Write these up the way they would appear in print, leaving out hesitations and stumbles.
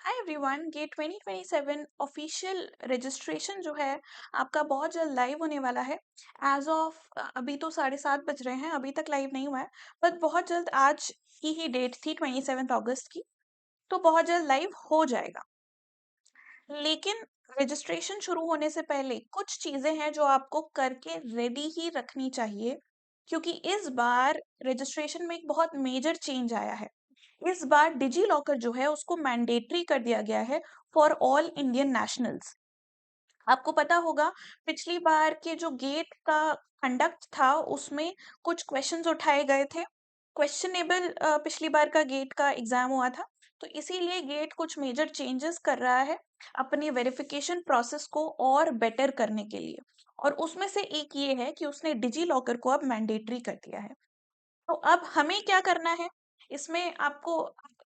हाय everyone, GATE 2027 official registration जो है आपका बहुत जल्द लाइव होने वाला है। एज ऑफ अभी तो 7:30 बज रहे हैं, अभी तक लाइव नहीं हुआ है, बट बहुत जल्द आज की ही डेट थी 27 अगस्त की, तो बहुत जल्द लाइव हो जाएगा। लेकिन रजिस्ट्रेशन शुरू होने से पहले कुछ चीज़ें हैं जो आपको करके रेडी ही रखनी चाहिए, क्योंकि इस बार रजिस्ट्रेशन में एक बहुत मेजर चेंज आया है। इस बार डिजी लॉकर जो है उसको मैंडेटरी कर दिया गया है फॉर ऑल इंडियन नेशनल्स। आपको पता होगा, पिछली बार के जो गेट का कंडक्ट था उसमें कुछ क्वेश्चंस उठाए गए थे। क्वेश्चनेबल पिछली बार का गेट का एग्जाम हुआ था, तो इसीलिए गेट कुछ मेजर चेंजेस कर रहा है अपनी वेरिफिकेशन प्रोसेस को और बेटर करने के लिए। और उसमें से एक ये है कि उसने डिजी लॉकर को अब मैंडेटरी कर दिया है। तो अब हमें क्या करना है? इसमें आपको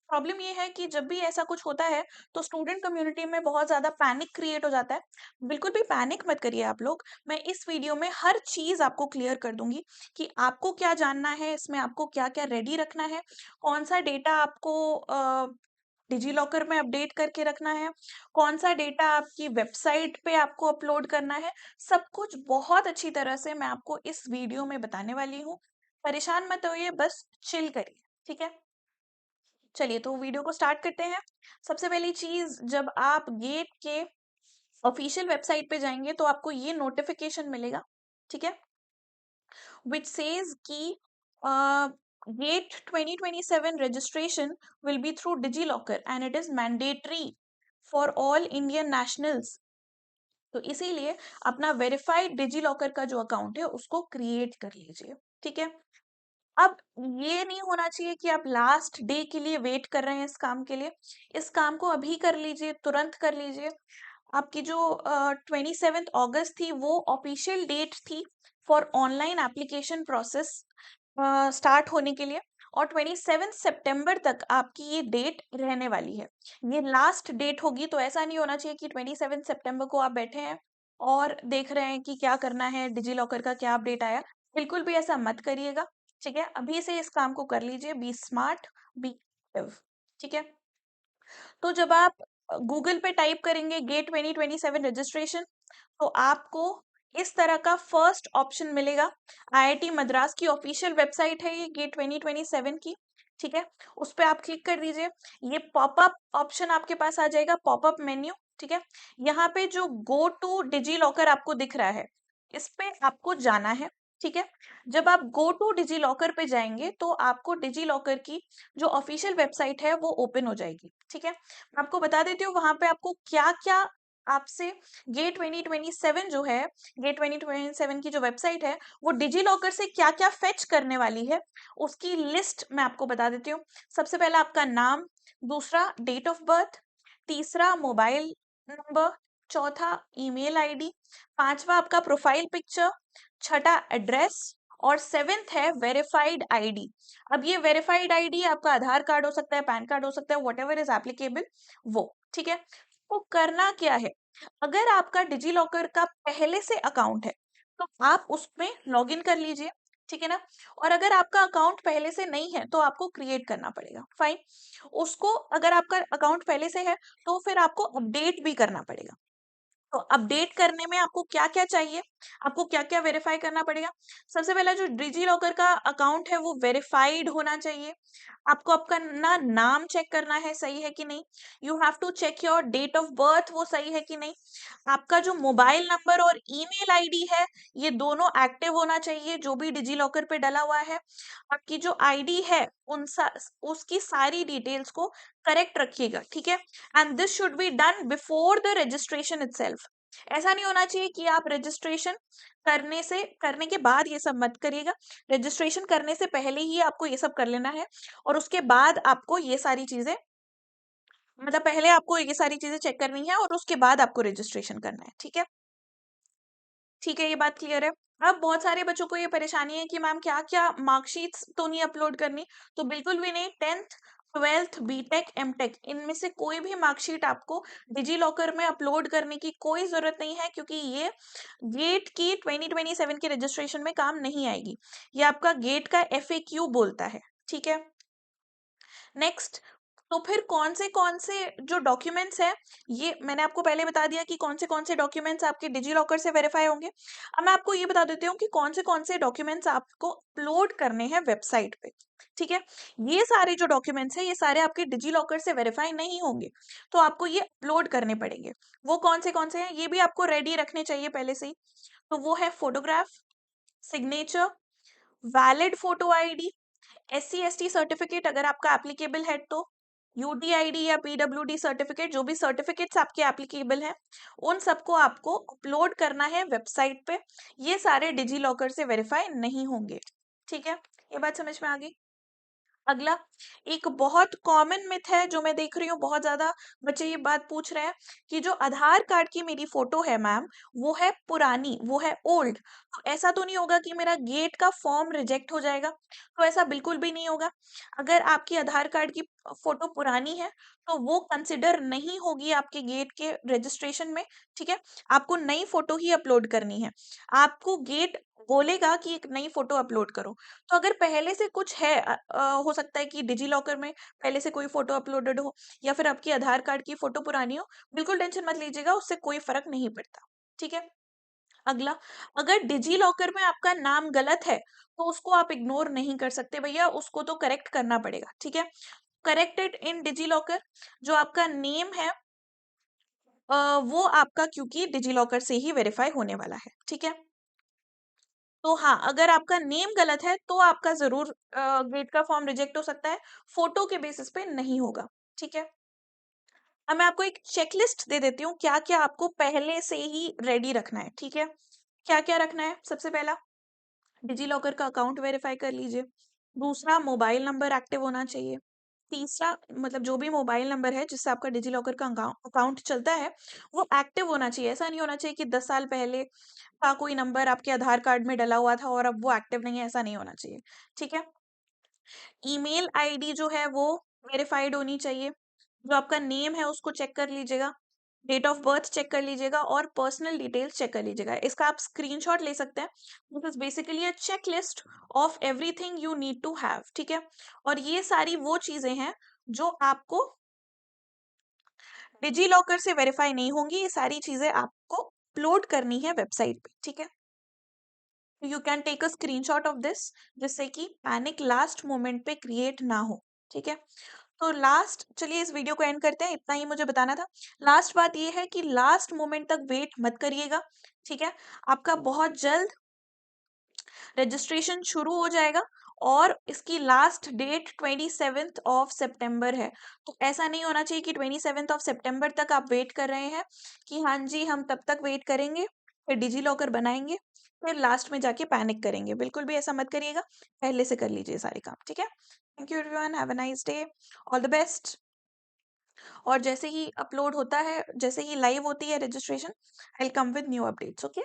प्रॉब्लम ये है कि जब भी ऐसा कुछ होता है तो स्टूडेंट कम्युनिटी में बहुत ज़्यादा पैनिक क्रिएट हो जाता है। बिल्कुल भी पैनिक मत करिए आप लोग। मैं इस वीडियो में हर चीज़ आपको क्लियर कर दूंगी कि आपको क्या जानना है, इसमें आपको क्या-क्या रेडी रखना है, कौन सा डेटा आपको डिजी लॉकर में अपडेट करके रखना है, कौन सा डेटा आपकी वेबसाइट पे आपको अपलोड करना है। सब कुछ बहुत अच्छी तरह से मैं आपको इस वीडियो में बताने वाली हूँ। परेशान मत होइए, बस चिल करिए, ठीक है? चलिए तो वीडियो को स्टार्ट करते हैं। सबसे पहली चीज़, जब आप गेट के ऑफिशियल वेबसाइट पे जाएंगे तो आपको ये नोटिफिकेशन मिलेगा, ठीक है? which says कि GATE 2027 registration will be through DigiLocker and it is mandatory for all Indian nationals। तो इसीलिए अपना वेरीफाइड डिजी लॉकर का जो अकाउंट है उसको क्रिएट कर लीजिए, ठीक है? अब ये नहीं होना चाहिए कि आप लास्ट डे के लिए वेट कर रहे हैं इस काम के लिए। इस काम को अभी कर लीजिए, तुरंत कर लीजिए। आपकी जो 27 अगस्त थी वो ऑफिशियल डेट थी for online application process start होने के लिए, और 27 सितंबर तक आपकी ये डेट रहने वाली है। ये लास्ट डेट होगी, तो ऐसा नहीं होना चाहिए कि 27 सितंबर को आप बैठे हैं और देख रहे हैं कि क्या करना है, डिजी लॉकर का क्या अपडेट आया। बिल्कुल भी ऐसा मत करिएगा, ठीक है? अभी से इस काम को कर लीजिए। बी स्मार्ट, बी एक्टिव, ठीक है? तो जब आप गूगल पे टाइप करेंगे गेट 2027 रजिस्ट्रेशन, तो आपको इस तरह का फर्स्ट ऑप्शन मिलेगा। आईआईटी मद्रास की ऑफिशियल वेबसाइट है ये गेट 2027 की, ठीक है? उस पे आप क्लिक कर दीजिए। ये पॉपअप ऑप्शन आपके पास आ जाएगा, पॉपअप मेन्यू, ठीक है? यहाँ पे जो गो टू डिजी लॉकर आपको दिख रहा है, इस पे आपको जाना है, ठीक है? जब आप गो टू डिजी लॉकर पे जाएंगे तो आपको डिजी लॉकर की जो ऑफिशियल वेबसाइट है वो ओपन हो जाएगी, ठीक है? मैं आपको बता देती हूँ वहां पे आपको क्या क्या आपसे गेट 2027 जो है, गेट 2027 की जो वेबसाइट है वो डिजी लॉकर से क्या क्या फेच करने वाली है उसकी लिस्ट मैं आपको बता देती हूँ। सबसे पहला आपका नाम, दूसरा डेट ऑफ बर्थ, तीसरा मोबाइल नंबर, चौथा ईमेल आईडी, पांचवा आपका प्रोफाइल पिक्चर, छठा एड्रेस, और सेवेंथ है वेरीफाइड आईडी। अब ये वेरीफाइड आईडी आपका आधार कार्ड हो सकता है, पैन कार्ड हो सकता है, वट एवर इज एप्लीकेबल वो, ठीक है? तो करना क्या है, अगर आपका डिजी लॉकर का पहले से अकाउंट है तो आप उसमें लॉग इन कर लीजिए, ठीक है ना? और अगर आपका अकाउंट पहले से नहीं है तो आपको क्रिएट करना पड़ेगा, फाइन। उसको अगर आपका अकाउंट पहले से है तो फिर आपको अपडेट भी करना पड़ेगा। तो अपडेट करने में आपको क्या-क्या चाहिए, आपको क्या-क्या वेरीफाई करना पड़ेगा? सबसे पहला जो डिजी लॉकर का अकाउंट है वो वेरीफाइड होना चाहिए। आपको आपका ना नाम चेक करना है सही है कि नहीं, you have to check your date of birth वो सही है कि नहीं, आपका जो मोबाइल नंबर और ईमेल आईडी है ये दोनों एक्टिव होना चाहिए जो भी डिजी लॉकर पे डला हुआ है। आपकी जो आईडी है उसकी सारी डिटेल्स को करेक्ट रखिएगा, ठीक है? And this should be done before the registration itself. ऐसा नहीं होना चाहिए कि आप रजिस्ट्रेशन करने के बाद ये सब मत करिएगा। रजिस्ट्रेशन करने से पहले ही आपको ये सब कर लेना है, और उसके बाद आपको ये सारी चीजें, मतलब पहले आपको ये सारी चीजें चेक करनी है और उसके बाद आपको रजिस्ट्रेशन करना है, ठीक है? ठीक है, ये बात क्लियर है। अब बहुत सारे बच्चों को ये परेशानी है कि मैम क्या क्या मार्कशीट्स तो नहीं अपलोड करनी, तो बिल्कुल भी नहीं। 10th 12th बीटेक एमटेक इनमें से कोई भी मार्कशीट आपको डिजी लॉकर में अपलोड करने की कोई जरूरत नहीं है, क्योंकि ये गेट की 2027 के रजिस्ट्रेशन में काम नहीं आएगी। ये आपका गेट का FAQ बोलता है, ठीक है? नेक्स्ट, तो फिर कौन से जो डॉक्यूमेंट्स हैं, ये मैंने आपको पहले बता दिया कि कौन से डॉक्यूमेंट्स आपके डिजी लॉकर से वेरीफाई होंगे। अब मैं आपको ये बता देती हूँ कि कौन से डॉक्यूमेंट्स आपको अपलोड करने हैं वेबसाइट पे। ठीक है, ये सारे जो डॉक्यूमेंट्स हैं ये सारे आपके डिजी लॉकर से वेरीफाई नहीं होंगे, तो आपको ये अपलोड करने पड़ेंगे। वो कौन से हैं ये भी आपको रेडी रखने चाहिए पहले से ही। तो वो है photograph, signature, valid photo ID, SC/ST certificate अगर आपका एप्लीकेबल है तो, UDID या PWD सर्टिफिकेट, जो भी सर्टिफिकेट्स आपके एप्लीकेबल हैं, उन सबको आपको अपलोड करना है वेबसाइट पे। ये सारे डिजी लॉकर से वेरीफाई नहीं होंगे। ठीक है, ये बात समझ में आ गई। अगला एक बहुत कॉमन मिथ है जो मैं देख रही हूँ, बहुत ज्यादा बच्चे ये बात पूछ रहे हैं कि जो आधार कार्ड की मेरी फोटो है मैम, वो है पुरानी, वो है ओल्ड, तो ऐसा तो नहीं होगा कि मेरा गेट का फॉर्म रिजेक्ट हो जाएगा? तो ऐसा बिल्कुल भी नहीं होगा। अगर आपकी आधार कार्ड की फोटो पुरानी है तो वो कंसिडर नहीं होगी आपके गेट के रजिस्ट्रेशन में। ठीक है, आपको नई फोटो ही अपलोड करनी है। आपको गेट बोलेगा कि एक नई फोटो अपलोड करो। तो अगर पहले से कुछ है, हो सकता है कि डिजी लॉकर में पहले से कोई फोटो अपलोडेड हो या फिर आपकी आधार कार्ड की फोटो पुरानी हो, बिल्कुल टेंशन मत लीजिएगा, उससे कोई फर्क नहीं पड़ता। ठीक है, अगला, अगर डिजी लॉकर में आपका नाम गलत है तो उसको आप इग्नोर नहीं कर सकते भैया, उसको तो करेक्ट करना पड़ेगा। ठीक है, करेक्टेड इन डिजी लॉकर, जो आपका नेम है वो आपका क्योंकि डिजी लॉकर से ही वेरीफाई होने वाला है। ठीक है, तो हाँ, अगर आपका नेम गलत है तो आपका जरूर गेट का फॉर्म रिजेक्ट हो सकता है, फोटो के बेसिस पे नहीं होगा। ठीक है, अब मैं आपको एक चेकलिस्ट दे देती हूँ क्या क्या आपको पहले से ही रेडी रखना है। ठीक है, क्या क्या रखना है? सबसे पहला, डिजी लॉकर का अकाउंट वेरीफाई कर लीजिए। दूसरा, मोबाइल नंबर एक्टिव होना चाहिए। तीसरा, मतलब जो भी मोबाइल नंबर है जिससे आपका डिजी लॉकर का अकाउंट चलता है, वो एक्टिव होना चाहिए। ऐसा नहीं होना चाहिए कि 10 साल पहले का कोई नंबर आपके आधार कार्ड में डला हुआ था और अब वो एक्टिव नहीं है, ऐसा नहीं होना चाहिए। ठीक है, ईमेल आईडी जो है वो वेरीफाइड होनी चाहिए। जो आपका नेम है उसको चेक कर लीजिएगा, डेट ऑफ बर्थ चेक कर लीजिएगा और पर्सनल डिटेल्स चेक कर लीजिएगा। इसका आप स्क्रीनशॉट ले सकते हैं। This is basically a checklist of everything you need to have. ठीक है, और ये सारी वो चीजें हैं जो आपको डिजी लॉकर से वेरीफाई नहीं होंगी, ये सारी चीजें आपको अपलोड करनी है वेबसाइट पे। ठीक है, you can take a screenshot of this, जिससे कि पैनिक लास्ट मोमेंट पे क्रिएट ना हो। ठीक है, तो लास्ट, चलिए इस वीडियो को एंड करते हैं, इतना ही मुझे बताना था। लास्ट बात ये है कि लास्ट मोमेंट तक वेट मत करिएगा। ठीक है, आपका बहुत जल्द रजिस्ट्रेशन शुरू हो जाएगा और इसकी लास्ट डेट 27 ऑफ सितंबर है। तो ऐसा नहीं होना चाहिए कि 27 ऑफ सितंबर तक आप वेट कर रहे हैं कि हाँ जी हम तब तक वेट करेंगे, फिर डिजी लॉकर बनाएंगे, फिर लास्ट में जाके पैनिक करेंगे। बिल्कुल भी ऐसा मत करिएगा, पहले से कर लीजिए सारे काम। ठीक है, thank you everyone, have a nice day, all the best. और जैसे ही अपलोड होता है, जैसे ही लाइव होती है registration, I will come with new updates. Okay.